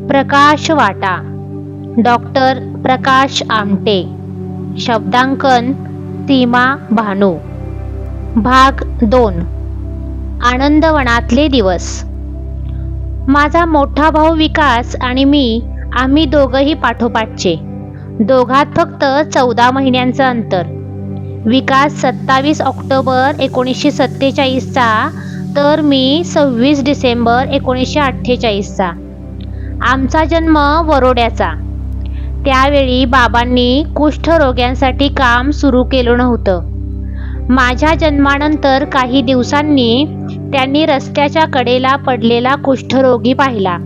प्रकाश वाटा. डॉक्टर प्रकाश आमटे. शब्दांकन सीमा भानू. भाग 2. आनंदवनातले दिवस. माझा मोठा भाऊ विकास आणि मी, आम्ही दोघंही पाठोपाठचे. दोघात फक्त 14 महिन्यांचं अंतर. विकास 27 ऑक्टोबर 1947चा तर मी 26 डिसेंबर 1948चा. आमचा जन्म वरोड्याचा. त्यावेळी बाबांनी कुष्ठरोग्यांसाठी काम सुरू केलं नव्हतं. माझ्या जन्मानंतर काही दिवसांनी त्यांनी रस्त्याच्या कडेला पडलेला कुष्ठरोगी पाहिला.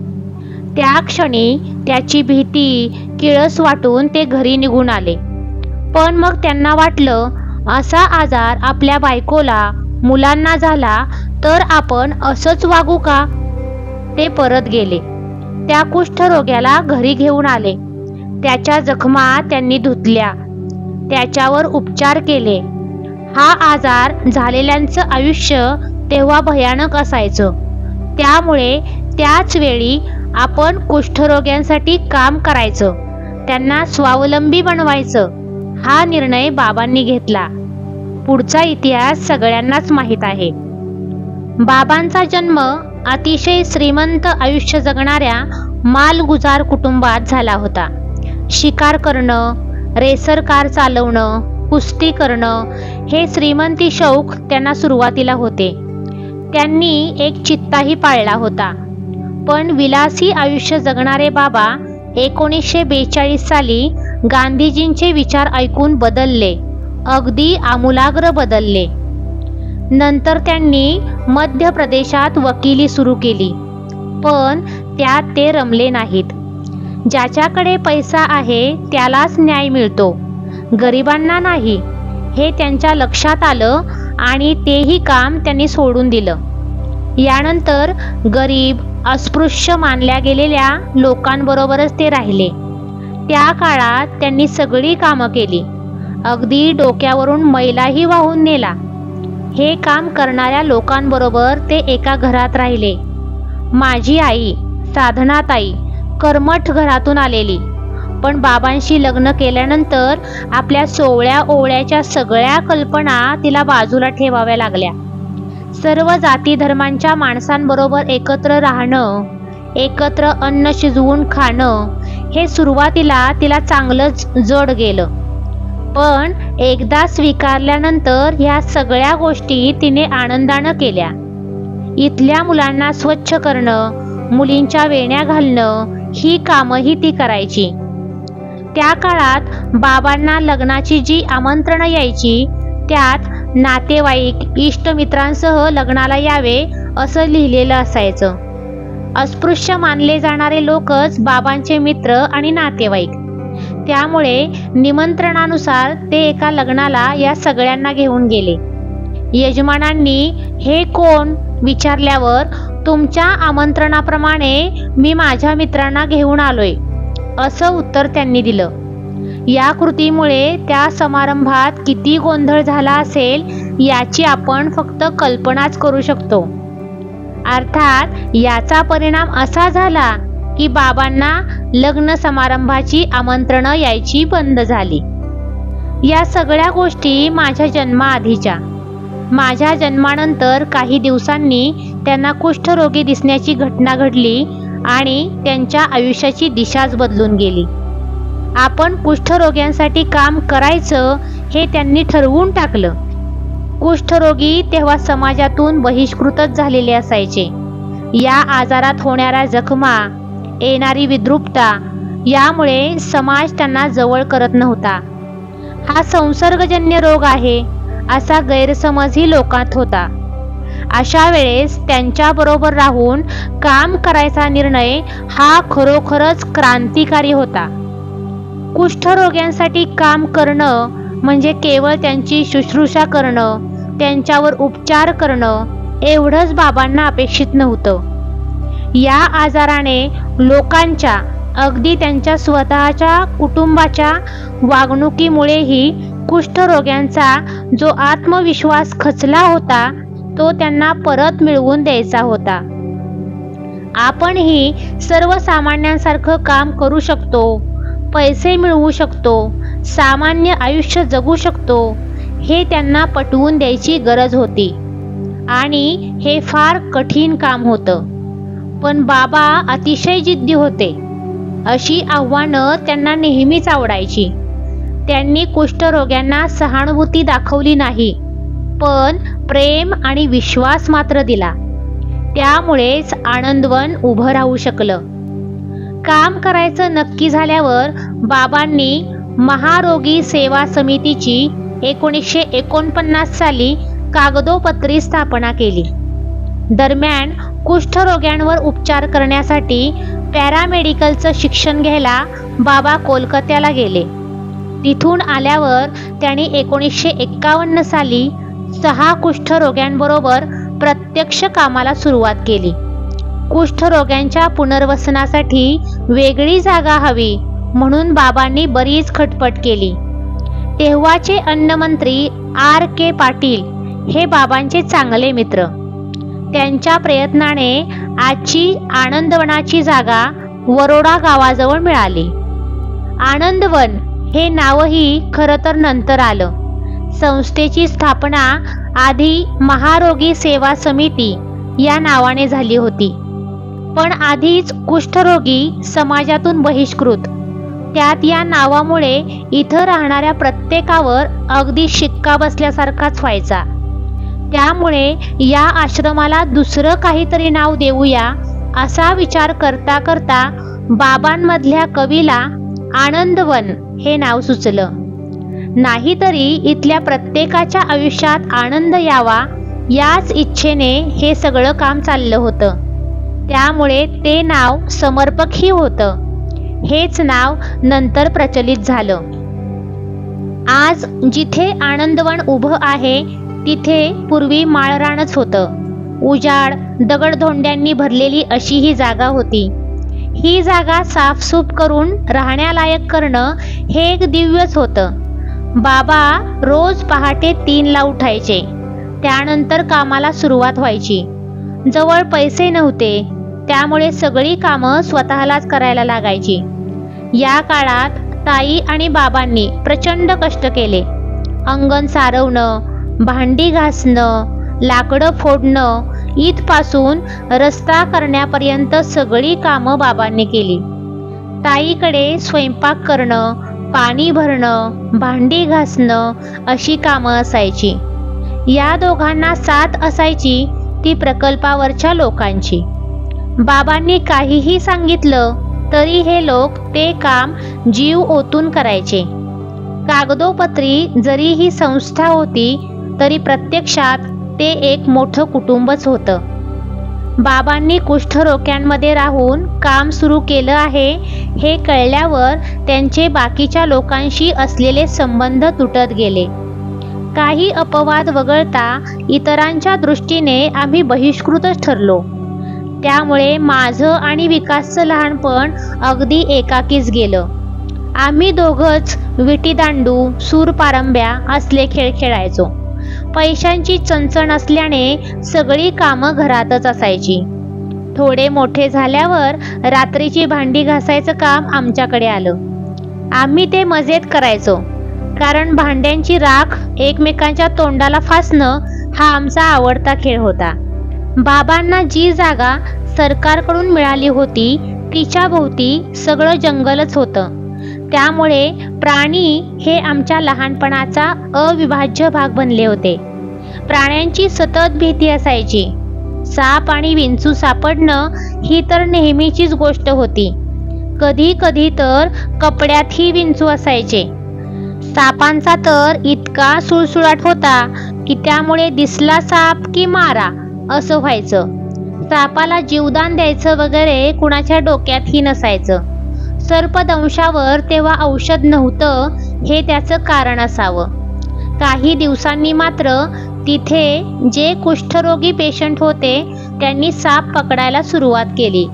त्या क्षणी त्याची भीती, किळस वाटून ते घरी निघून आले. पण मग त्यांना वाटलं, असा आजार आपल्या बायकोला, मुलांना झाला तर आपण असंच वागू का? ते परत गेले. त्या कुष्ठरोग्याला घरी घेऊन आले. त्याच्या जखमा त्यांनी धुतल्या, त्याच्यावर उपचार केले. हा आजार झालेल्यांचं आयुष्य तेव्हा भयानक असायचं. त्यामुळे त्याच वेळी आपण कुष्ठरोग्यांसाठी काम करायचं, त्यांना स्वावलंबी बनवायचं, हा निर्णय बाबांनी घेतला. पुढचा इतिहास सगळ्यांनाच माहीत आहे. बाबांचा जन्म अतिशय श्रीमंत आयुष्य जगणाऱ्या मालगुजार कुटुंबात झाला होता. शिकार करणं, रेसर कार चालवणं, कुस्ती करणं हे श्रीमंती शौक त्यांना सुरुवातीला होते. त्यांनी एक चित्ताही पाळला होता. पण विलासी आयुष्य जगणारे बाबा 1942 साली गांधीजींचे विचार ऐकून बदलले, अगदी आमूलाग्र बदलले. नंतर त्यांनी मध्य प्रदेशात वकिली सुरू केली. पण त्यात ते रमले नाहीत. ज्याच्याकडे पैसा आहे त्यालाच न्याय मिळतो, गरिबांना नाही, हे त्यांच्या लक्षात आलं आणि तेही काम त्यांनी सोडून दिलं. यानंतर गरीब, अस्पृश्य मानल्या गेलेल्या लोकांबरोबरच ते राहिले. त्या काळात त्यांनी सगळी कामं केली, अगदी डोक्यावरून मैलाही वाहून नेला. हे काम करणाऱ्या लोकांबरोबर ते एका घरात राहिले. माझी आई साधनाताई कर्मठ घरातून आलेली, पण बाबांशी लग्न केल्यानंतर आपल्या सोवळ्या ओवळ्याच्या सगळ्या कल्पना तिला बाजूला ठेवाव्या लागल्या. सर्व जाती धर्मांच्या माणसांबरोबर एकत्र राहणं, एकत्र अन्न शिजवून खाणं हे सुरुवातीला तिला चांगलंच जड गेलं. पण एकदा स्वीकारल्यानंतर ह्या सगळ्या गोष्टी तिने आनंदानं केल्या. इथल्या मुलांना स्वच्छ करणं, मुलींच्या वेण्या घालणं ही कामंही ती करायची. त्या काळात बाबांना लग्नाची जी आमंत्रणं यायची त्यात नातेवाईक, इष्टमित्रांसह लग्नाला यावे असं लिहिलेलं असायचं. अस्पृश्य मानले जाणारे लोकच बाबांचे मित्र आणि नातेवाईक. त्यामुळे निमंत्रणानुसार ते एका लग्नाला या सगळ्यांना घेऊन गेले. यजमानांनी हे कोण विचारल्यावर तुमच्या आमंत्रणाप्रमाणे मी माझ्या मित्रांना घेऊन आलोय असं उत्तर त्यांनी दिलं. या कृतीमुळे त्या समारंभात किती गोंधळ झाला असेल याची आपण फक्त कल्पनाच करू शकतो. अर्थात याचा परिणाम असा झाला की बाबांना लग्न समारंभाची आमंत्रणं यायची बंद झाली. या सगळ्या गोष्टी माझ्या जन्माआधीच्या. माझ्या जन्मानंतर काही दिवसांनी त्यांना कुष्ठरोगी दिसण्याची घटना घडली आणि त्यांच्या आयुष्याची दिशाच बदलून गेली. आपण कुष्ठरोग्यांसाठी काम करायचं हे त्यांनी ठरवून टाकलं. कुष्ठरोगी तेव्हा समाजातून बहिष्कृतच झालेले असायचे. या आजारात होणाऱ्या जखमा, येणारी विद्रुपता यामुळे समाज त्यांना जवळ करत नव्हता. हा संसर्गजन्य रोग आहे असा गैरसमजही लोकांत होता. अशा वेळेस त्यांच्याबरोबर राहून काम करायचा निर्णय हा खरोखरच क्रांतिकारी होता. कुष्ठरोग्यांसाठी काम करणं म्हणजे केवळ त्यांची शुश्रूषा करणं, त्यांच्यावर उपचार करणं एवढंच बाबांना अपेक्षित नव्हतं. या आजाराने लोकांच्या, अगदी त्यांच्या स्वतःच्या कुटुंबाच्या वागणुकीमुळेही कुष्ठरोग्यांचा जो आत्मविश्वास खचला होता तो त्यांना परत मिळवून द्यायचा होता. आपणही सर्वसामान्यांसारखं काम करू शकतो, पैसे मिळवू शकतो, सामान्य आयुष्य जगू शकतो, हे त्यांना पटवून द्यायची गरज होती. आणि हे फार कठीण काम होतं. पण बाबा अतिशय जिद्दी होते. अशी आव्हानं त्यांना नेहमीच आवडायची. त्यांनी कुष्ठरोग्यांना सहानुभूती दाखवली नाही, पण प्रेम आणि विश्वास मात्र दिला. त्यामुळेच आनंदवन उभं राहू शकलं. काम करायचं नक्की झाल्यावर बाबांनी महारोगी सेवा समितीची 1949 साली कागदोपत्री स्थापना केली. दरम्यान कुष्ठरोग्यांवर उपचार करण्यासाठी पॅरामेडिकलचं शिक्षण घ्यायला बाबा कोलकात्याला गेले. तिथून आल्यावर त्यांनी 1951 साली 6 कुष्ठरोग्यांबरोबर प्रत्यक्ष कामाला सुरुवात केली. कुष्ठरोग्यांच्या पुनर्वसनासाठी वेगळी जागा हवी म्हणून बाबांनी बरीच खटपट केली. तेव्हाचे अन्नमंत्री R.K. पाटील हे बाबांचे चांगले मित्र. त्यांच्या प्रयत्नाने आजची आनंदवनाची जागा वरोडा गावाजवळ मिळाली. आनंदवन हे नावही खरं तर नंतर आलं. संस्थेची स्थापना आधी महारोगी सेवा समिती या नावाने झाली होती. पण आधीच कुष्ठरोगी समाजातून बहिष्कृत. त्यात या नावामुळे इथं राहणाऱ्या प्रत्येकावर अगदी शिक्का बसल्यासारखाच व्हायचा. त्यामुळे या आश्रमाला दुसरं काहीतरी नाव देऊया असा विचार करता करता बाबांमधल्या कवीला आनंदवन हे नाव सुचलं. नाहीतरी इथल्या प्रत्येकाच्या आयुष्यात आनंद यावा याच इच्छेने हे सगळं काम चाललं होतं. त्यामुळे ते नाव समर्पकही होतं. हेच नाव नंतर प्रचलित झालं. आज जिथे आनंदवन उभं आहे तिथे पूर्वी माळरानच होतं. उजाड दगडधोंड्यांनी भरलेली अशी ही जागा होती. ही जागा साफसूफ करून राहण्यालायक करणं हे एक दिव्यच होतं. बाबा रोज पहाटे 3ला उठायचे. त्यानंतर कामाला सुरुवात व्हायची. जवळ पैसे नव्हते, त्यामुळे सगळी कामं स्वतःलाच करायला लागायची. या काळात ताई आणि बाबांनी प्रचंड कष्ट केले. अंगण सारवणं, भांडी घासणं, लाकडं फोडणं, इथपासून रस्ता करण्यापर्यंत सगळी कामं बाबांनी केली. ताईकडे स्वयंपाक करणं, पाणी भरणं, भांडी घासणं अशी कामं असायची. या दोघांना साथ असायची ती प्रकल्पावरच्या लोकांची. बाबांनी काहीही सांगितलं तरी हे लोक ते काम जीव ओतून करायचे. कागदोपत्री जरी ही संस्था होती तरी प्रत्यक्षात ते एक मोठं कुटुंबच होतं. बाबांनी कुष्ठरोग्यांमध्ये राहून काम सुरू केलं आहे हे कळल्यावर त्यांचे बाकीच्या लोकांशी असलेले संबंध तुटत गेले. काही अपवाद वगळता इतरांच्या दृष्टीने आम्ही बहिष्कृतच ठरलो. त्यामुळे माझं आणि विकासचं लहानपण अगदी एकाकीच गेलं. आम्ही दोघंच विटीदांडू, सूरपारंब्या असले खेळ खेळायचो. पैशांची चणचण असल्याने सगळी कामं घरातच असायची. थोडे मोठे झाल्यावर रात्रीची भांडी घासायचं काम आमच्याकडे आलं. आम्ही ते मजेत करायचो, कारण भांड्यांची राख एकमेकांच्या तोंडाला फासणं हा आमचा आवडता खेळ होता. बाबांना जी जागा सरकारकडून मिळाली होती तिच्या भोवती सगळं जंगलच होतं. त्यामुळे प्राणी हे आमच्या लहानपणाचा अविभाज्य भाग बनले होते. प्राण्यांची सतत भीती असायची. साप आणि विंचू सापडणं ही तर नेहमीचीच गोष्ट होती. कधी कधी तर कपड्यातही विंचू असायचे. सापांचा तर इतका सुळसुळाट होता की त्यामुळे दिसला साप की मारा असं व्हायचं. सापाला जीवदान द्यायचं वगैरे कुणाच्या डोक्यातही नसायचं. सर्पदंशावर तेव्हा औषध नव्हतं हे त्याचं कारण असावं. काही दिवसांनी मात्र तिथे जे कुष्ठरोगी पेशंट होते त्यांनी साप पकडायला सुरुवात केली.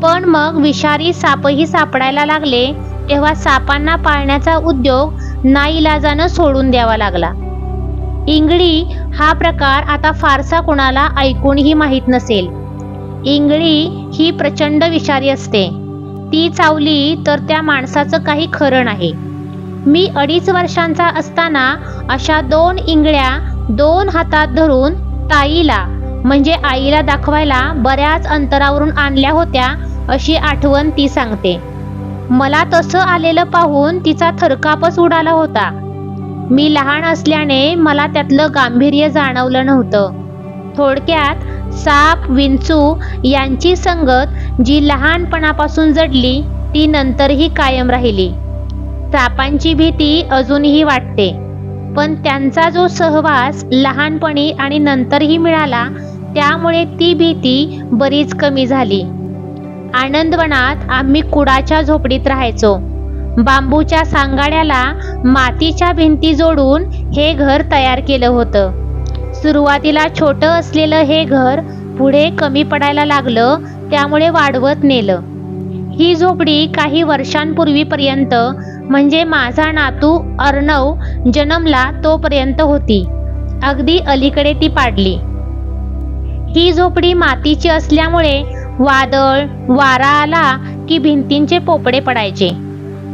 पण मग विषारी सापही सापडायला लागले तेव्हा सापांना पाळण्याचा उद्योग नाईलाजानं सोडून द्यावा लागला. इंगळी हा प्रकार आता फारसा कुणाला ऐकूनही माहीत नसेल. इंगळी ही प्रचंड विषारी असते. ती चावली तर त्या माणसाचं काही खरं नाही. मी 2.5 वर्षांचा असताना अशा 2 इंगळ्या 2 हातात धरून ताईला म्हणजे आईला दाखवायला बऱ्याच अंतरावरून आणल्या होत्या अशी आठवण ती सांगते. मला तसं आलेलं पाहून तिचा थरकापच उडाला होता. मी लहान असल्याने मला त्यातलं गांभीर्य जाणवलं नव्हतं. थोडक्यात साप विंचू यांची संगत जी लहानपणापासून जडली ती नंतरही कायम राहिली. सापांची भीती अजूनही वाटते, पण त्यांचा जो सहवास लहानपणी आणि नंतरही मिळाला त्यामुळे ती भीती बरीच कमी झाली. आनंदवनात आम्ही कुडाच्या झोपडीत राहायचो. बांबूच्या सांगाड्याला मातीच्या भिंती जोडून हे घर तयार केलं होतं. सुरुवातीला छोटं असलेलं हे घर पुढे कमी पडायला लागलं, त्यामुळे वाढवत नेलं. ही झोपडी काही वर्षांपूर्वीपर्यंत म्हणजे माझा नातू अर्णव जन्मला तोपर्यंत होती. अगदी अलीकडे ती पाडली. ही झोपडी मातीची असल्यामुळे वादळ वारा आला की भिंतींचे पोपडे पडायचे.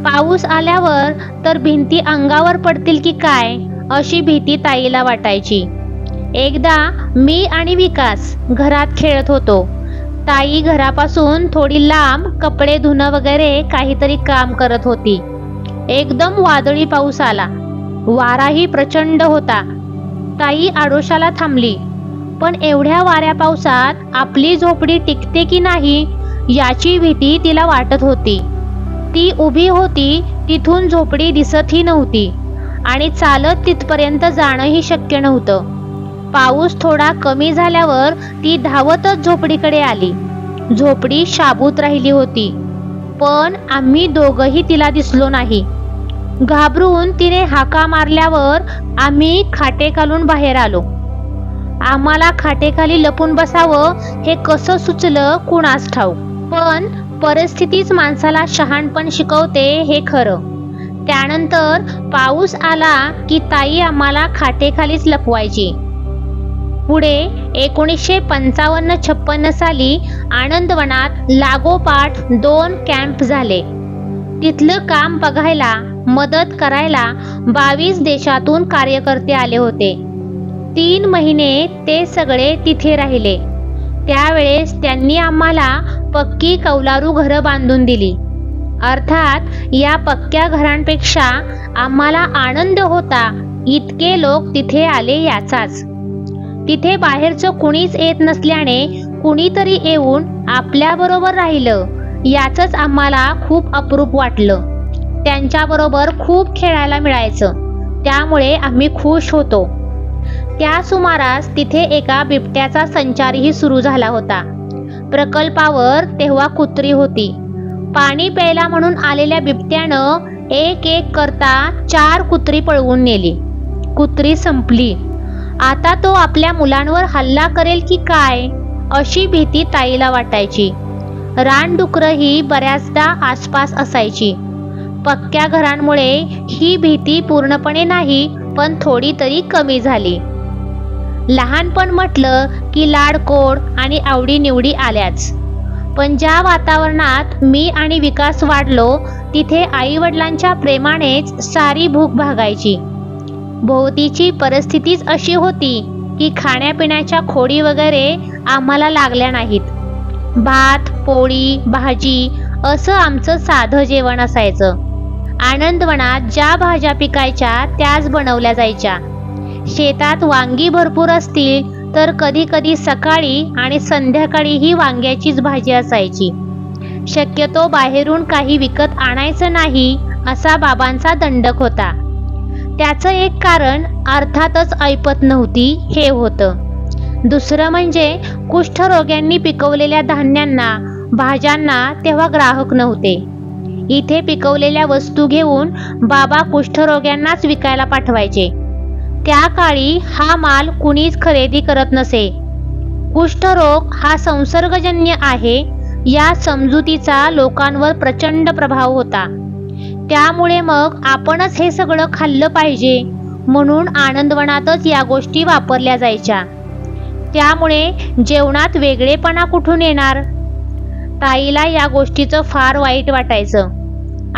पाऊस आल्यावर तर भिंती अंगावर पडतील की काय अशी भीती ताईला वाटायची. एकदा मी आणि विकास घरात खेळत होतो. ताई घरापासून थोडी लांब कपडे धुणं वगैरे काहीतरी काम करत होती. एकदम वादळी पाऊस आला. वाराही प्रचंड होता. ताई आडोशाला थांबली, पण एवढ्या वाऱ्या पावसात आपली झोपडी टिकते की नाही याची भीती तिला वाटत होती. ती उभी होती तिथून झोपडी दिसतही नव्हती आणि चालत तिथपर्यंत जाणंही शक्य नव्हतं. पाऊस थोडा कमी झाल्यावर ती धावतच झोपडीकडे आली. झोपडी शाबूत राहिली होती, पण आम्ही दोघंही तिला दिसलो नाही. घाबरून तिने हाका मारल्यावर आम्ही खाटेखालून बाहेर आलो. आम्हाला खाटेखाली लपून बसावं हे कसं सुचलं कुणास ठाऊक, पण परिस्थितीच माणसाला शहाणपण शिकवते हे खरं. त्यानंतर पाऊस आला की ताई आम्हाला खाटेखालीच लपवायची. पुढे 1955-56 साली आनंदवनात लागोपाठ 2 कॅम्प झाले. तिथलं काम बघायला मदत करायला 22 देशातून कार्यकर्ते आले होते. 3 महिने ते सगळे तिथे राहिले. त्यावेळेस त्यांनी आम्हाला पक्की कौलारू घरं बांधून दिली. अर्थात या पक्क्या घरांपेक्षा आम्हाला आनंद होता इतके लोक तिथे आले याचाच. तिथे बाहेरचं कुणीच येत नसल्याने कुणीतरी येऊन आपल्याबरोबर राहिलं याचंच आम्हाला खूप अप्रूप वाटलं. त्यांच्याबरोबर खूप खेळायला मिळायचं, त्यामुळे आम्ही खुश होतो. त्या सुमारास तिथे एका बिबट्याचा संचारही सुरू झाला होता. प्रकल्पावर तेव्हा कुत्री होती. पाणी प्यायला म्हणून आलेल्या बिबट्यानं एक करता 4 कुत्री पळवून नेली. कुत्री संपली. आता तो आपल्या मुलांवर हल्ला करेल की काय अशी भीती ताईला वाटायची. रानडुकरंही बऱ्याचदा आसपास असायची. पक्क्या घरांमुळे ही भीती पूर्णपणे नाही, पण थोडी तरी कमी झाली. लहानपण म्हटलं की लाडकोड आणि आवडीनिवडी आल्याच. पण ज्या वातावरणात मी आणि विकास वाढलो तिथे आईवडिलांच्या प्रेमानेच सारी भूक भागायची. भोवतीची परिस्थितीच अशी होती की खाण्यापिण्याच्या खोडी वगैरे आम्हाला लागल्या नाहीत. भात पोळी भाजी असं आमचं साधं जेवण असायचं. आनंदवनात ज्या भाज्या पिकायच्या त्याच बनवल्या जायच्या. शेतात वांगी भरपूर असतील तर कधी कधी सकाळी आणि संध्याकाळीही वांग्याचीच भाजी असायची. शक्यतो बाहेरून काही विकत आणायचं नाही असा बाबांचा दंडक होता. त्याचं एक कारण अर्थातच ऐपत नव्हती हे होतं. दुसरं म्हणजे कुष्ठरोग्यांनी पिकवलेल्या धान्यांना भाज्यांना तेव्हा ग्राहक नव्हते. इथे पिकवलेल्या वस्तू घेऊन बाबा कुष्ठरोग्यांनाच विकायला पाठवायचे. त्या काळी हा माल कुणीच खरेदी करत नसे. कुष्ठरोग हा संसर्गजन्य आहे या समजुतीचा लोकांवर प्रचंड प्रभाव होता. त्यामुळे मग आपणच हे सगळं खाल्लं पाहिजे म्हणून आनंदवनातच या गोष्टी वापरल्या जायच्या. त्यामुळे जेवणात वेगळेपणा कुठून येणार? ताईला या गोष्टीचं फार वाईट वाटायचं.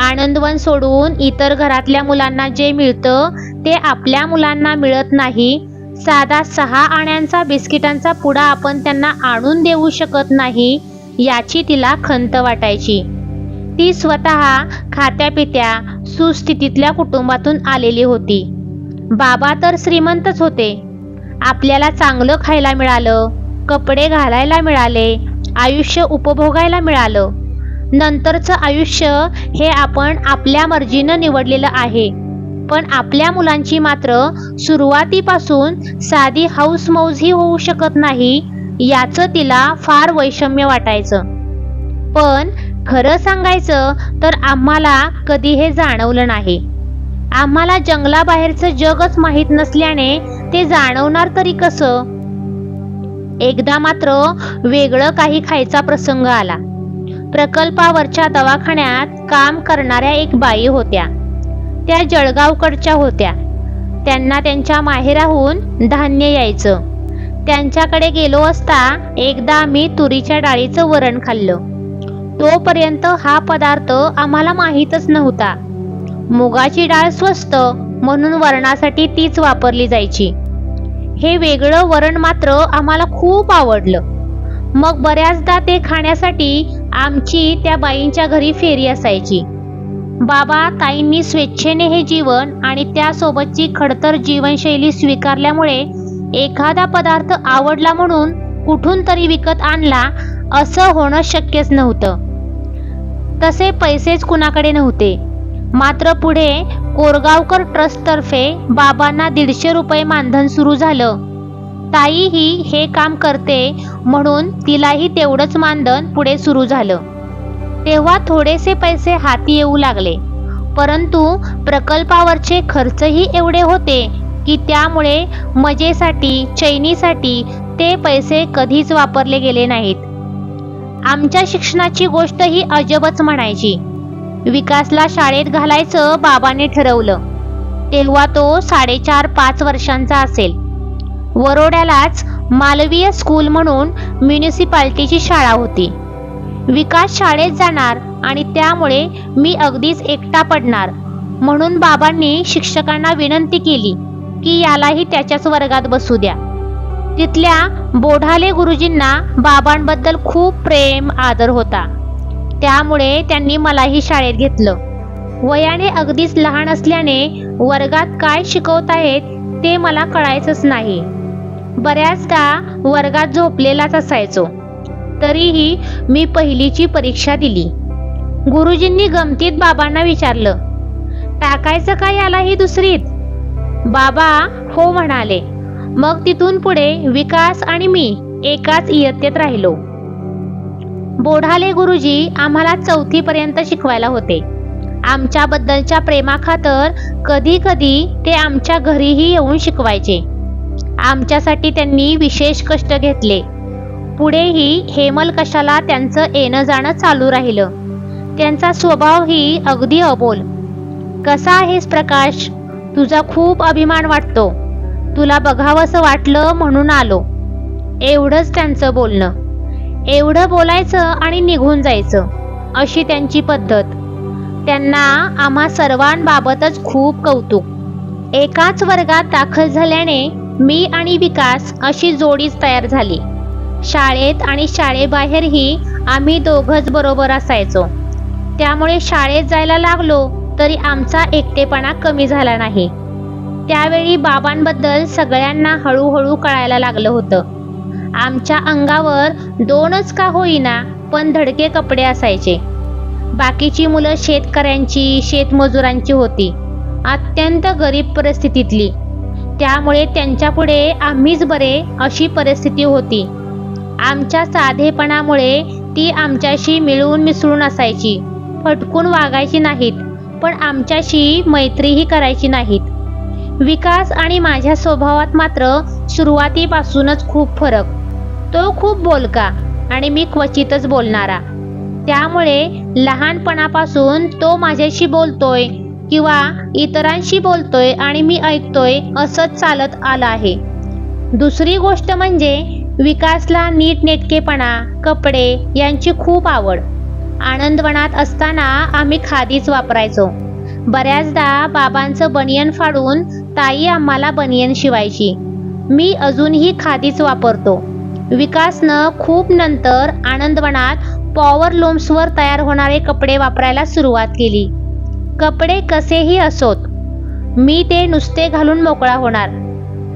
आनंदवन सोडून इतर घरातल्या मुलांना जे मिळतं ते आपल्या मुलांना मिळत नाही. साधा 6 आण्यांचा बिस्किटांचा पुडा आपण त्यांना आणून देऊ शकत नाही, याची तिला खंत वाटायची. ती स्वतः खात्यापित्या सुस्थितीतल्या कुटुंबातून आलेली होती. बाबा तर श्रीमंतच होते. आपल्याला चांगलं खायला मिळालं, कपडे घालायला मिळाले, आयुष्य उपभोगायला मिळालं. नंतरचं आयुष्य हे आपण आपल्या मर्जीनं निवडलेलं आहे. पण आपल्या मुलांची मात्र सुरुवातीपासून साधी हौसमौजही होऊ शकत नाही, याचं तिला फार वैषम्य वाटायचं. पण खरं सांगायचं तर आम्हाला कधी हे जाणवलं नाही. आम्हाला जंगलाबाहेरचं जगच माहीत नसल्याने ते जाणवणार तरी कसं? एकदा मात्र वेगळं काही खायचा प्रसंग आला. प्रकल्पावरच्या दवाखान्यात काम करणाऱ्या एक बाई होत्या. त्या जळगावकडच्या होत्या. त्यांना त्यांच्या माहेराहून धान्य यायचं. त्यांच्याकडे गेलो असता एकदा मी तुरीच्या डाळीचं वरण खाल्लं. तोपर्यंत हा पदार्थ आम्हाला माहीतच नव्हता. मुगाची डाळ स्वस्त म्हणून वरणासाठी तीच वापरली जायची. हे वेगळं वरण मात्र आम्हाला खूप आवडलं. मग बऱ्याचदा ते खाण्यासाठी आमची त्या बाईंच्या घरी फेरी असायची. बाबा ताईंनी स्वेच्छेने हे जीवन आणि त्यासोबतची खडतर जीवनशैली स्वीकारल्यामुळे एखादा पदार्थ आवडला म्हणून कुठून तरी विकत आणला असं होणं शक्यच नव्हतं. तसे पैसेच कुणाकडे नव्हते. मात्र पुढे कोरगावकर ट्रस्टतर्फे बाबांना 150 रुपये मानधन सुरू झालं. ताईही हे काम करते म्हणून तिलाही तेवढंच मानधन पुढे सुरू झालं. तेव्हा थोडेसे पैसे हाती येऊ लागले. परंतु प्रकल्पावरचे खर्चही एवढे होते की त्यामुळे मजेसाठी चैनीसाठी ते पैसे कधीच वापरले गेले नाहीत. आमच्या शिक्षणाची गोष्ट ही अजबच म्हणायची. विकासला शाळेत घालायचं बाबाने ठरवलं. तेव्हा तो 4.5-5 वर्षांचा असेल. वरोड्यालाच मालवीय स्कूल म्हणून म्युनिसिपाल्टीची शाळा होती. विकास शाळेत जाणार आणि त्यामुळे मी अगदीच एकटा पडणार म्हणून बाबांनी शिक्षकांना विनंती केली की यालाही त्याच्याच वर्गात बसू द्या. तिथल्या बोढाले गुरुजींना बाबांबद्दल खूप प्रेम आदर होता. त्यामुळे त्यांनी मलाही शाळेत घेतलं. वयाने अगदीच लहान असल्याने वर्गात काय शिकवतायत ते मला कळायचंच नाही. बऱ्याचदा वर्गात झोपलेलाच असायचो. तरीही मी पहिलीची परीक्षा दिली. गुरुजींनी गमतीत बाबांना विचारलं, टाकायचं का यालाही दुसरीत? बाबा हो म्हणाले. मग तिथून पुढे विकास आणि मी एकाच इयत्तेत राहिलो. बोढाले गुरुजी आम्हाला 4थी पर्यंत शिकवायला होते. आमच्याबद्दलच्या प्रेमाखातर कधी कधी ते आमच्या घरीही येऊन शिकवायचे. आमच्यासाठी त्यांनी विशेष कष्ट घेतले. पुढेही हेमलकशाला त्यांचं येणं जाणं चालू राहिलं. त्यांचा स्वभावही अगदी अबोल. कसा आहेस प्रकाश? तुझा खूप अभिमान वाटतो. तुला बघावंसं वाटलं म्हणून आलो. एवढंच त्यांचं बोलणं. एवढं बोलायचं आणि निघून जायचं अशी त्यांची पद्धत. त्यांना आम्हा सर्वांबाबतच खूप कौतुक. एकाच वर्गात दाखल झाल्याने मी आणि विकास अशी जोडीच तयार झाली. शाळेत आणि शाळेबाहेरही आम्ही दोघंच बरोबर असायचो. त्यामुळे शाळेत जायला लागलो तरी आमचा एकटेपणा कमी झाला नाही. त्यावेळी बाबांबद्दल सगळ्यांना हळूहळू कळायला लागलं होतं. आमच्या अंगावर 2च का होईना पण धडके कपडे असायचे. बाकीची मुलं शेतकऱ्यांची शेतमजुरांची होती, अत्यंत गरीब परिस्थितीतली. त्यामुळे त्यांच्यापुढे आम्हीच बरे अशी परिस्थिती होती. आमच्या साधेपणामुळे ती आमच्याशी मिळून मिसळून असायची. फटकून वागायची नाहीत, पण आमच्याशी मैत्रीही करायची नाहीत. विकास आणि माझ्या स्वभावात मात्र सुरुवातीपासूनच खूप फरक. तो खूप बोलका आणि मी क्वचितच बोलणारा. त्यामुळे लहानपणापासून तो माझ्याशी बोलतोय किंवा इतरांशी बोलतोय आणि मी ऐकतोय असंच चालत आलं आहे. दुसरी गोष्ट म्हणजे विकासला नीटनेटकेपणा, कपडे यांची खूप आवड. आनंदवनात असताना आम्ही खादीच वापरायचो. बऱ्याचदा बाबांचं बनियन फाडून ताई आम्हाला बनियन शिवायची. मी अजूनही खादीच वापरतो. विकासनं खूप नंतर आनंदवनात पॉवर लूम्सवर तयार होणारे कपडे वापरायला सुरुवात केली. कपडे कसेही असोत, मी ते नुसते घालून मोकळा होणार.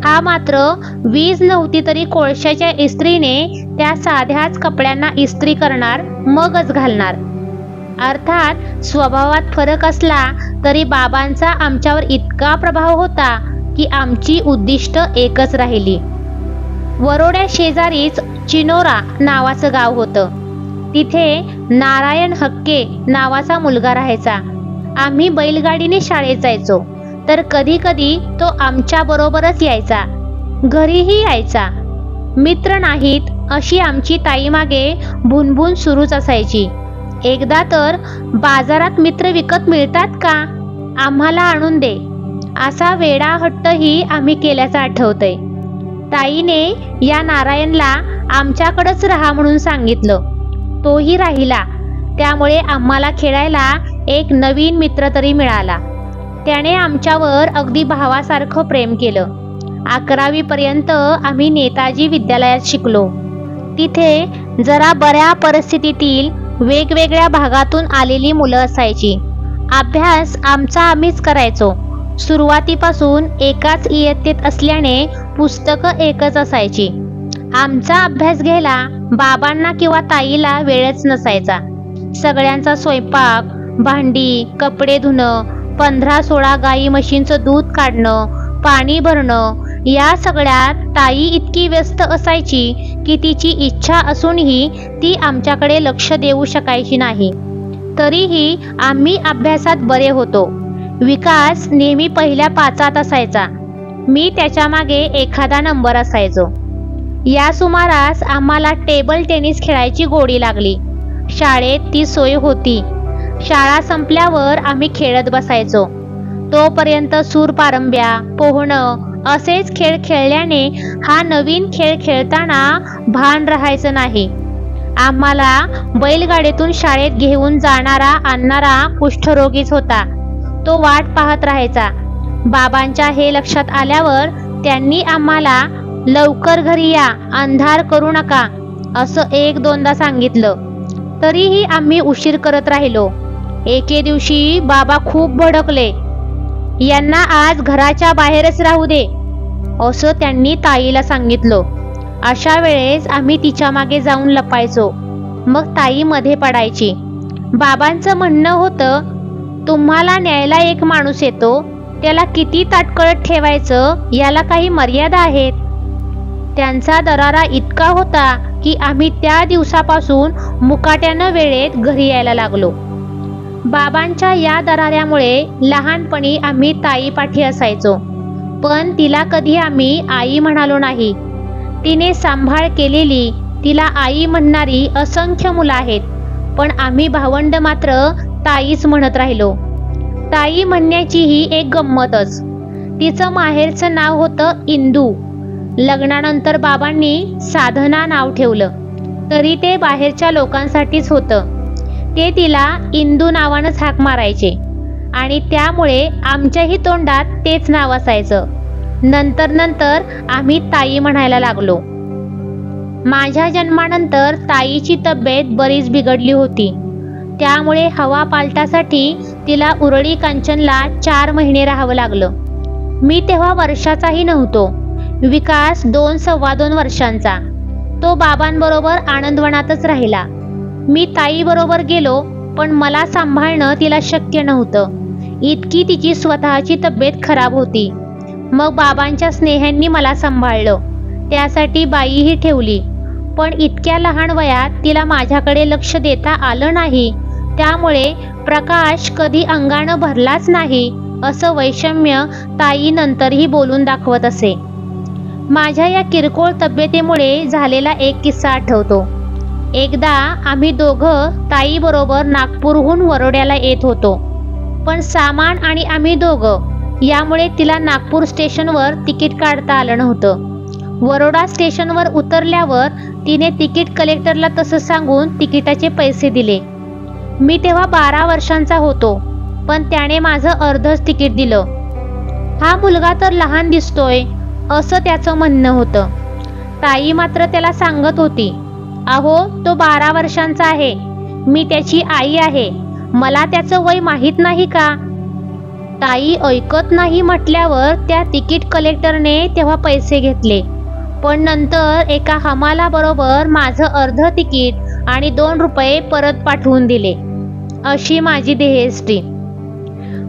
हा मात्र वीज नव्हती तरी कोळशाच्या इस्त्रीने त्या साध्याच कपड्यांना इस्त्री करणार, मगच घालणार. अर्थात स्वभावात फरक असला तरी बाबांचा आमच्यावर इतका प्रभाव होता की आमची उद्दिष्ट एकच राहिली. वरोड्या शेजारीच चिनोरा नावाचं गाव होतं. तिथे नारायण हक्के नावाचा मुलगा राहायचा. आम्ही बैलगाडीने शाळेत जायचो, तर कधी कधी तो आमच्या बरोबरच यायचा. घरीही यायचा. मित्र नाहीत अशी आमची ताई मागे भुनभुन सुरूच असायची. एकदा तर, बाजारात मित्र विकत मिळतात का, आम्हाला आणून दे, असा वेडा हट्टही आम्ही केल्याचं आठवतंय. ताईने या नारायणला आमच्याकडंच राहा म्हणून सांगितलं. तोही राहिला. त्यामुळे आम्हाला खेळायला एक नवीन मित्र तरी मिळाला. त्याने आमच्यावर अगदी भावासारखं प्रेम केलं. 11वी पर्यंत आम्ही नेताजी विद्यालयात शिकलो. तिथे जरा बऱ्या परिस्थितीतील वेगवेगळ्या भागातून आलेली मुलं असायची. अभ्यास आमचा आम्हीच करायचो. सुरुवातीपासून एकाच इयत्तेत असल्याने पुस्तकं एकच असायची. आमचा अभ्यास घ्यायला बाबांना किंवा ताईला वेळच नसायचा. सगळ्यांचा स्वयंपाक, भांडी, कपडे धुणं, 15-16 गाई म्हशींचं दूध काढणं, पाणी भरणं, या सगळ्यात ताई इतकी व्यस्त असायची की तिची इच्छा असूनही ती आमच्याकडे लक्ष देऊ शकायची नाही. तरीही आम्ही अभ्यासात बरे होतो. विकास नेहमी पहिल्या 5 असायचा. मी त्याच्या मागे एखादा नंबर असायचो. या सुमारास आम्हाला टेबल टेनिस खेळायची गोडी लागली. शाळेत ती सोय होती. शाळा संपल्यावर आम्ही खेळत बसायचो. तोपर्यंत सूरपारंब्या, पोहणं असेच खेळ खेळल्याने हा नवीन खेळ खेळताना भान राहायचं नाही. आम्हाला बैलगाडीतून शाळेत घेऊन जाणारा आणणारा कुष्ठरोगीच होता. तो वाट पाहत राहायचा. बाबांच्या हे लक्षात आल्यावर त्यांनी आम्हाला लवकर घरी या, अंधार करू नका, असं 1-2दा सांगितलं. तरीही आम्ही उशीर करत राहिलो. एके दिवशी बाबा खूप भडकले. यांना आज घराच्या बाहेरच राहू दे, असं त्यांनी ताईला सांगितलं. अशा वेळेस आम्ही तिच्या मागे जाऊन लपायचो. मग ताई मध्ये पडायची. बाबांचं म्हणणं होतं, तुम्हाला न्यायला एक माणूस येतो, त्याला किती ताटकळत ठेवायचं, याला काही मर्यादा आहेत. त्यांचा दरारा इतका होता की आम्ही त्या दिवसापासून मुकाट्यानं वेळेत घरी यायला लागलो. बाबांच्या या दराऱ्यामुळे लहानपणी आम्ही ताईपाठी असायचो, पण तिला कधी आम्ही आई म्हणालो नाही. तिने सांभाळ केलेली, तिला आई म्हणणारी असंख्य मुलं आहेत, पण आम्ही भावंड मात्र ताईच म्हणत राहिलो. ताई म्हणण्याची ही एक गंमतच. तिचं माहेरचं नाव होतं इंदू. लग्नानंतर बाबांनी साधना नाव ठेवलं, तरी ते बाहेरच्या लोकांसाठीच होतं. ते तिला इंदू नावानंच हाक मारायचे आणि त्यामुळे आमच्याही तोंडात तेच नाव असायचं. नंतर आम्ही ताई म्हणायला लागलो. माझ्या जन्मानंतर ताईची तब्येत बरीच बिघडली होती. त्यामुळे हवा पालटासाठी तिला उरळी कांचनला 4 महिने राहावं लागलं. मी तेव्हा वर्षाचाही नव्हतो. विकास 2-2.25 वर्षांचा. तो बाबांबरोबर आनंदवनातच राहिला. मी ताईबरोबर गेलो, पण मला सांभाळणं तिला शक्य नव्हतं. इतकी तिची स्वतःची तब्येत खराब होती. मग बाबांच्या स्नेहांनी मला सांभाळलं. त्यासाठी बाईही ठेवली, पण इतक्या लहान वयात तिला माझ्याकडे लक्ष देता आलं नाही. त्यामुळे प्रकाश कधी अंगानं भरलाच नाही, असं वैषम्य ताई नंतरही बोलून दाखवत असे. माझ्या या किरकोळ तब्येतीमुळे झालेला एक किस्सा आठवतो. एकदा आम्ही दोघं ताईबरोबर नागपूरहून वरोड्याला येत होतो, पण सामान आणि आम्ही दोघं यामुळे तिला नागपूर स्टेशनवर तिकीट काढता आलं नव्हतं. वरोडा स्टेशनवर उतरल्यावर तिने तिकीट कलेक्टरला तसं सांगून तिकिटाचे पैसे दिले. मी तेव्हा 12 वर्षांचा होतो, पण त्याने माझं अर्धच तिकीट दिलं. हा मुलगा तर लहान दिसतोय असं त्याचं म्हणणं होतं. ताई मात्र त्याला सांगत होती, अहो तो 12 वर्षांचा आहे, मी त्याची आई आहे, मला त्याचं वय माहीत नाही का? ताई ऐकत नाही म्हटल्यावर त्या तिकीट कलेक्टरने तेव्हा पैसे घेतले, पण नंतर एका हमालाबरोबर माझं अर्ध तिकीट आणि 2 रुपये परत पाठवून दिले. अशी माझी देहेष्टी.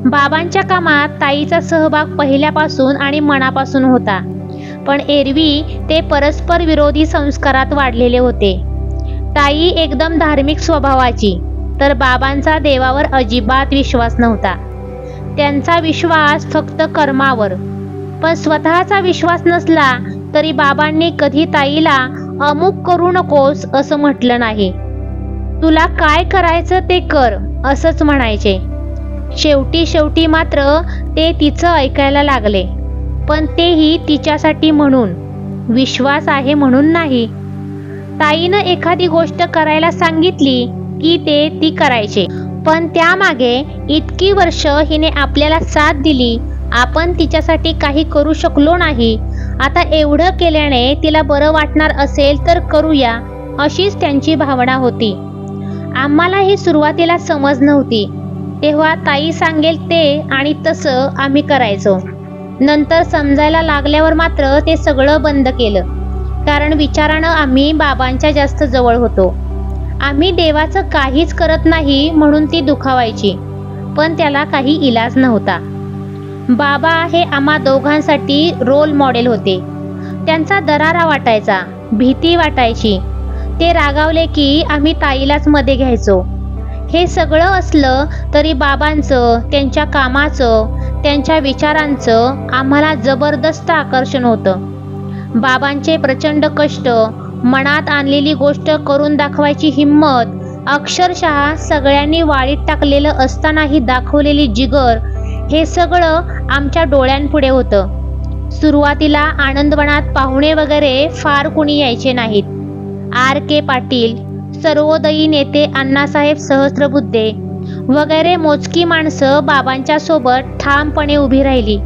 बाबांच्या कामात ताईचा सहभाग पहिल्यापासून आणि मनापासून होता, पण एरवी ते परस्पर विरोधी संस्कारात वाढलेले होते. ताई एकदम धार्मिक स्वभावाची, तर बाबांचा देवावर अजिबात विश्वास नव्हता. त्यांचा विश्वास फक्त कर्मावर. पण स्वतःचा विश्वास नसला तरी बाबांनी कधी ताईला अमुक करू नकोस असं म्हटलं नाही. तुला काय करायचं ते कर असंच म्हणायचे. शेवटी मात्र ते तिचं ऐकायला लागले, पण तेही तिच्यासाठी म्हणून, विश्वास आहे म्हणून नाही. ताईनं एखादी गोष्ट करायला सांगितली की ती करायचे, पण त्यामागे इतकी वर्ष हिने आपल्याला साथ दिली, आपण तिच्यासाठी काही करू शकलो नाही, आता एवढं केल्याने तिला बरं वाटणार असेल तर करूया, अशीच त्यांची भावना होती. आम्हालाही सुरुवातीला समज नव्हती, तेव्हा ताई सांगेल ते आणि तसं आम्ही करायचो. नंतर समजायला लागल्यावर मात्र ते सगळं बंद केलं, कारण विचारानं आम्ही बाबांच्या जास्त जवळ होतो. आम्ही देवाचं काहीच करत नाही म्हणून ती दुखावायची, पण त्याला काही इलाज नव्हता. बाबा हे आम्हा दोघांसाठी रोल मॉडेल होते. त्यांचा दरारा वाटायचा, भीती वाटायची. ते रागावले की आम्ही ताईलाच मध्ये घ्यायचो. हे सगळं असलं तरी बाबांचं, त्यांच्या कामाचं, त्यांच्या विचारांचं आम्हाला जबरदस्त आकर्षण होतं. बाबांचे प्रचंड कष्ट, मनात आणलेली गोष्ट करून दाखवायची हिम्मत, अक्षरशः सगळ्यांनी वाळीत टाकलेलं असतानाही दाखवलेली जिगर, हे सगळं आमच्या डोळ्यांपुढे होतं. सुरुवातीला आनंदवनात पाहुणे वगैरे फार कुणी यायचे नाहीत. R.K. पाटील, सर्वोदयी नेते अण्णासाहेब सहस्त्रबुद्धे वगैरे मोजकी माणसं बाबांच्या सोबत ठामपणे उभी राहिली.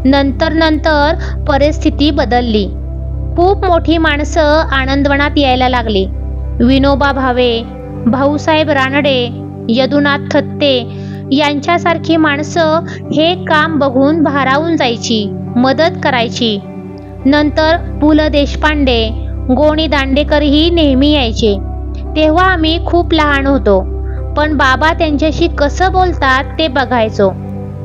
नंतर परिस्थिती बदलली. खूप मोठी माणसं आनंदवनात यायला लागली. विनोबा भावे, भाऊसाहेब रानडे, यदुनाथ थत्ते यांच्यासारखी माणसं हे काम बघून भारावून जायची, मदत करायची. नंतर पु ल देशपांडे, गोणी दांडेकरही नेहमी यायचे. तेव्हा आम्ही खूप लहान होतो, पण बाबा त्यांच्याशी कसं बोलतात ते बघायचो.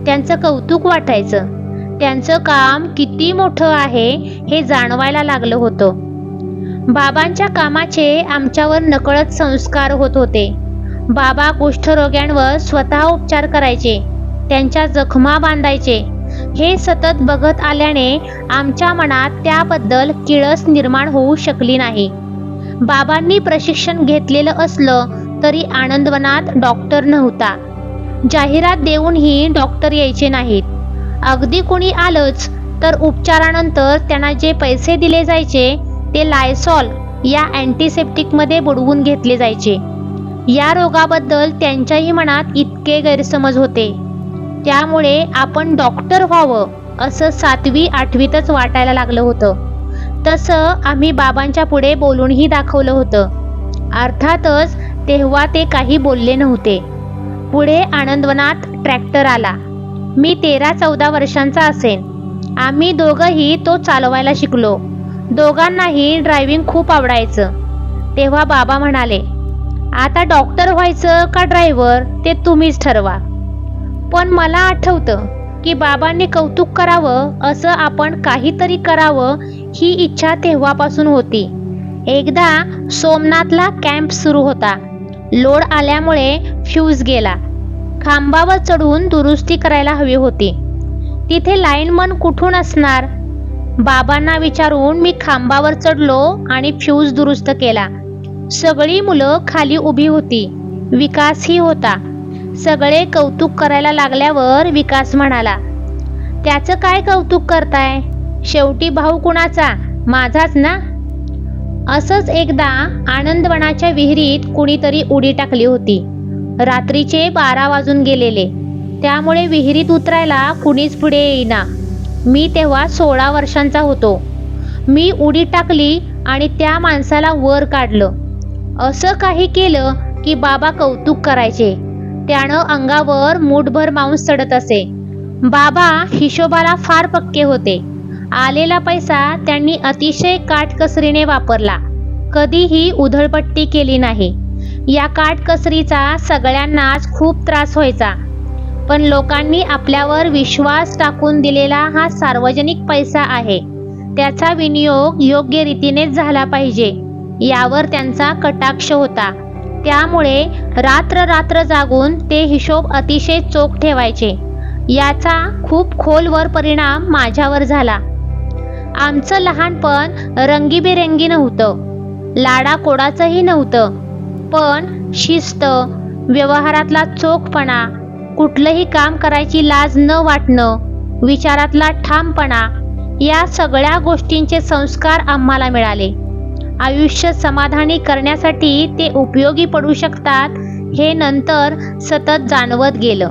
त्यांचं कौतुक वाटायचं. त्यांचं काम किती मोठं आहे हे जाणवायला लागलं होतं. बाबांच्या कामाचे आमच्यावर नकळत संस्कार होत होते. बाबा कुष्ठरोग्यांवर स्वतः उपचार करायचे, त्यांच्या जखमा बांधायचे. हे सतत बघत आल्याने आमच्या मनात त्याबद्दल किळस निर्माण होऊ शकली नाही. बाबांनी प्रशिक्षण घेतलेलं असलं तरी आनंदवनात डॉक्टर नव्हता. जाहिरात देऊनही डॉक्टर यायचे नाहीत. अगदी कुणी आलंच तर उपचारानंतर त्यांना जे पैसे दिले जायचे ते लायसॉल या अँटीसेप्टिकमध्ये बुडवून घेतले जायचे. या रोगाबद्दल त्यांच्याही मनात इतके गैरसमज होते. त्यामुळे आपण डॉक्टर व्हावं असं 7वी 8वीतच वाटायला लागलं होतं. तसं आम्ही बाबांच्या पुढे बोलूनही दाखवलं होतं. अर्थातच तेव्हा ते काही बोलले नव्हते. पुढे आनंदवनात ट्रॅक्टर आला. मी 13-14 वर्षांचा असेन. आम्ही दोघंही तो चालवायला शिकलो. दोघांनाही ड्रायव्हिंग खूप आवडायचं. तेव्हा बाबा म्हणाले, आता डॉक्टर व्हायचं का ड्रायव्हर ते तुम्हीच ठरवा. पण मला आठवतं की बाबांनी कौतुक करावं, असं आपण काहीतरी करावं ही इच्छा तेव्हापासून होती. एकदा सोमनाथला कॅम्प सुरू होता. लोड आल्यामुळे फ्यूज गेला. खांबावर चढून दुरुस्ती करायला हवी होती. तिथे लाईनमन कुठून असणार? बाबांना विचारून मी खांबावर चढलो आणि फ्यूज दुरुस्त केला. सगळी मुलं खाली उभी होती. विकासही होता. सगळे कौतुक करायला लागल्यावर विकास म्हणाला, त्याचं काय कौतुक करताय? शेवटी भाऊ कुणाचा? माझाच ना? असंच एकदा आनंदवनाच्या विहिरीत कुणीतरी उडी टाकली होती. रात्रीचे 12 वाजून गेलेले, त्यामुळे विहिरीत उतरायला कुणीच पुढे येईना. मी तेव्हा 16 वर्षांचा होतो. मी उडी टाकली आणि त्या माणसाला वर काढलं. असं काही केलं की बाबा कौतुक करायचे. त्यानं अंगावर मूठभर मांस चढत असे. बाबा हिशोबाला फार पक्के होते. आलेला पैसा त्यांनी अतिशय काटकसरीने वापरला. कधीही उधळपट्टी केली नाही. या काटकसरीचा सगळ्यांनाच खूप त्रास व्हायचा. पण लोकांनी आपल्यावर विश्वास टाकून दिलेला हा सार्वजनिक पैसा आहे, त्याचा विनियोग योग्य रीतीनेच झाला पाहिजे, यावर त्यांचा कटाक्ष होता. त्यामुळे रात्र रात्र जागून ते हिशोब अतिशय चोख ठेवायचे. याचा खूप खोलवर परिणाम माझ्यावर झाला. आमचं लहानपण रंगीबेरंगी नव्हतं, लाडाकोडाचंही नव्हतं, पण शिस्त, व्यवहारातला चोखपणा, कुठलंही काम करायची लाज न वाटणं, विचारातला ठामपणा, या सगळ्या गोष्टींचे संस्कार आम्हाला मिळाले. आयुष्य समाधानी करण्यासाठी ते उपयोगी पडू शकतात हे नंतर सतत जाणवत गेलं.